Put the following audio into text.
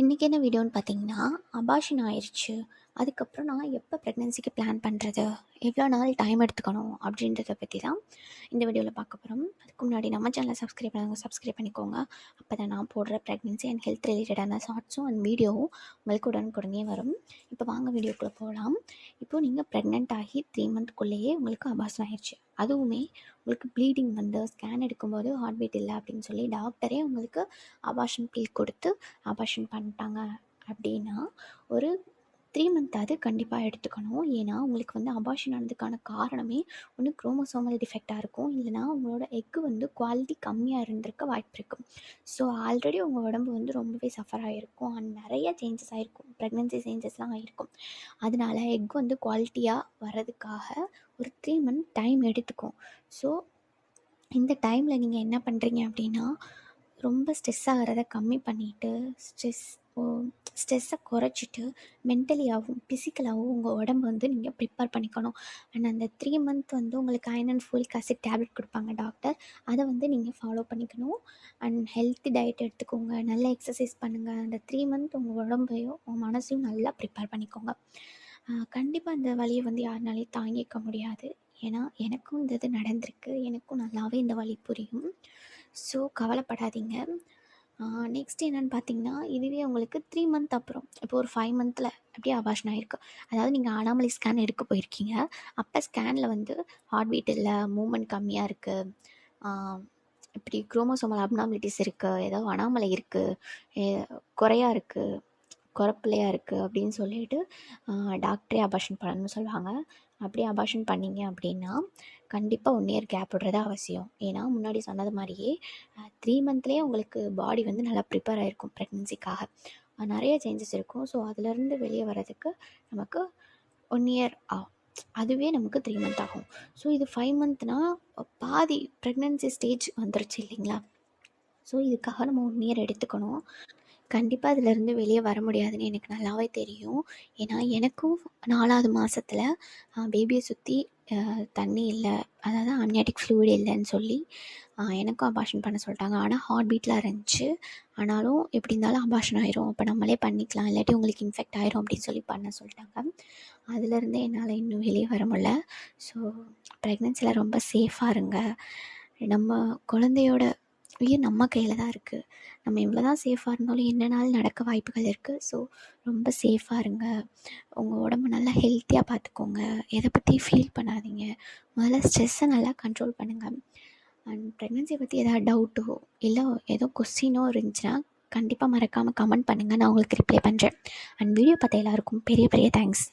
இன்றைக்கி என்ன வீடியோன்னு பார்த்தீங்கன்னா, அபார்ஷன் ஆயிடுச்சு. அதுக்கப்புறம் நான் எப்போ ப்ரெக்னன்சிக்கு பிளான் பண்ணுறது, எவ்வளோ நாள் டைம் எடுத்துக்கணும் அப்படின்றத பற்றி தான் இந்த வீடியோவில் பார்க்க போகிறோம். அதுக்கு முன்னாடி நம்ம சேனலை சப்ஸ்கிரைப் பண்ணாங்க சப்ஸ்கிரைப் பண்ணிக்கோங்க. அப்போ தான் நான் போடுற ப்ரெக்னன்சி அண்ட் ஹெல்த் ரிலேட்டடான ஷார்ட்ஸும் அண்ட் வீடியோவும் உங்களுக்கு உடனுக்குடனே வரும். இப்போ வாங்க வீடியோக்குள்ளே போகலாம். இப்போது நீங்கள் ப்ரெக்னென்ட் ஆகி 3 மந்த்க்குள்ளேயே உங்களுக்கு அபார்ஷன் ஆயிடுச்சு. அதுவுமே உங்களுக்கு ப்ளீடிங் வந்து ஸ்கேன் எடுக்கும்போது ஹார்ட் பீட் இல்லை அப்படின்னு சொல்லி டாக்டரே உங்களுக்கு அபார்ஷன் பில் கொடுத்து அபார்ஷன் பண்ணிட்டாங்க அப்படின்னா ஒரு 3 மந்த்தாவது கண்டிப்பாக எடுத்துக்கணும். ஏன்னா உங்களுக்கு வந்து அபார்ஷன் ஆனதுக்கான காரணமே ஒன்று குரோமோசோமல் டிஃபெக்டாக இருக்கும், இல்லைனா உங்களோட எக்கு வந்து குவாலிட்டி கம்மியாக இருந்திருக்க வாய்ப்பு இருக்கும். ஸோ ஆல்ரெடி உங்கள் உடம்பு வந்து ரொம்பவே சஃபர் ஆகிருக்கும் அண்ட் நிறைய சேஞ்சஸ் ஆகிருக்கும், ப்ரெக்னென்சி சேஞ்சஸ்லாம் ஆகிருக்கும். அதனால எக் வந்து குவாலிட்டியாக வர்றதுக்காக ஒரு 3 மந்த் டைம் எடுத்துக்கும். ஸோ இந்த டைமில் நீங்கள் என்ன பண்ணுறீங்க அப்படின்னா, ரொம்ப ஸ்ட்ரெஸ் ஆகிறத கம்மி பண்ணிவிட்டு ஸ்ட்ரெஸ்ஸை குறைச்சிட்டு மென்டலியாகவும் ஃபிசிக்கலாகவும் உங்கள் உடம்பு வந்து நீங்கள் ப்ரிப்பேர் பண்ணிக்கணும். அண்ட் அந்த 3 மந்த் வந்து உங்களுக்கு iron and folic acid tablet கொடுப்பாங்க டாக்டர், அதை வந்து நீங்கள் ஃபாலோ பண்ணிக்கணும். அண்ட் ஹெல்த்தி டயட் எடுத்துக்கோங்க, நல்லா எக்ஸசைஸ் பண்ணுங்கள். அந்த 3 மந்த் உங்கள் உடம்பையும் உங்கள் மனசையும் நல்லா ப்ரிப்பேர் பண்ணிக்கோங்க. கண்டிப்பாக இந்த வலியை வந்து யாருனாலையும் தாங்கிக்க முடியாது. ஏன்னா எனக்கும் இந்த இது நடந்திருக்கு, எனக்கும் நல்லாவே இந்த வலி புரியும். ஸோ கவலைப்படாதீங்க. நெக்ஸ்ட் என்னென்னு பார்த்தீங்கன்னா, இதுவே உங்களுக்கு 3 மந்த் அப்புறம் இப்போ ஒரு 5 மந்தில் அப்படியே அபார்ஷன் ஆகிருக்கு. அதாவது நீங்கள் அனாமலி ஸ்கேன் எடுக்க போயிருக்கீங்க. அப்போ ஸ்கேனில் வந்து ஹார்ட் பீட் இல்லை, மூமெண்ட் கம்மியாக இருக்குது, இப்படி குரோமோசோமல் அப்னார்மலிட்டிஸ் இருக்குது, ஏதோ அனாமலை இருக்குது, குறையாக இருக்குது, குறப்பிள்ளையாக இருக்குது அப்படின்னு சொல்லிட்டு டாக்டரே அபார்ஷன் பண்ணணும்னு சொல்லுவாங்க. அப்படியே அபார்ஷன் பண்ணிங்க அப்படின்னா கண்டிப்பாக 1 இயர் கேப் விடுறது அவசியம். ஏன்னா முன்னாடி சொன்னது மாதிரியே 3 மந்த்லேயே உங்களுக்கு பாடி வந்து நல்லா ப்ரிப்பேர் ஆகிருக்கும் ப்ரெக்னென்சிக்காக. நிறைய சேஞ்சஸ் இருக்கும். ஸோ அதிலேருந்து வெளியே வர்றதுக்கு நமக்கு 1 இயர் ஆகும். அதுவே நமக்கு 3 மந்த் ஆகும். ஸோ இது 5 மந்த்னால் பாதி ப்ரெக்னென்சி ஸ்டேஜ் வந்துருச்சு இல்லைங்களா? ஸோ இதுக்காக நம்ம 1 இயர் எடுத்துக்கணும். கண்டிப்பாக அதிலேருந்து வெளியே வர முடியாதுன்னு எனக்கு நல்லாவே தெரியும். ஏன்னா எனக்கும் 4வது மாதத்தில் பேபியை சுற்றி தண்ணி இல்லை, அதாவது அம்னியாட்டிக் ஃப்ளூயிட் இல்லைன்னு சொல்லி எனக்கும் அபார்ஷன் பண்ண சொல்லிட்டாங்க. ஆனால் ஹார்ட் பீட்லாம் இருந்துச்சு. ஆனாலும் எப்படி இருந்தாலும் அபார்ஷன் ஆயிரும், அப்போ நம்மளே பண்ணிக்கலாம், இல்லாட்டி உங்களுக்கு இன்ஃபெக்ட் ஆயிரும் அப்படின்னு சொல்லி பண்ண சொல்லிட்டாங்க. அதுலேருந்தே என்னால் இன்னும் வெளியே வர முடியல. ஸோ ப்ரெக்னென்சியில் ரொம்ப சேஃபாக இருங்க. நம்ம குழந்தையோட உயிர் நம்ம கையில் தான் இருக்குது. நம்ம எவ்வளோ தான் சேஃபாக இருந்தாலும் என்னனாலும் நடக்க வாய்ப்புகள் இருக்குது. ஸோ ரொம்ப சேஃபாக இருங்க. உங்கள் உடம்பு நல்லா ஹெல்த்தியாக பார்த்துக்கோங்க. எதை பற்றி ஃபீல் பண்ணாதீங்க. முதல்ல ஸ்ட்ரெஸ்ஸை நல்லா கண்ட்ரோல் பண்ணுங்கள். அண்ட் ப்ரெக்னென்சியை பற்றி எதாவது டவுட்டோ இல்லை ஏதோ கொஸ்டினோ இருந்துச்சுன்னா கண்டிப்பாக மறக்காமல் கமெண்ட் பண்ணுங்கள், நான் உங்களுக்கு ரிப்ளை பண்ணுறேன். அண்ட் வீடியோ பார்த்த எல்லாருக்கும் பெரிய பெரிய தேங்க்ஸ்.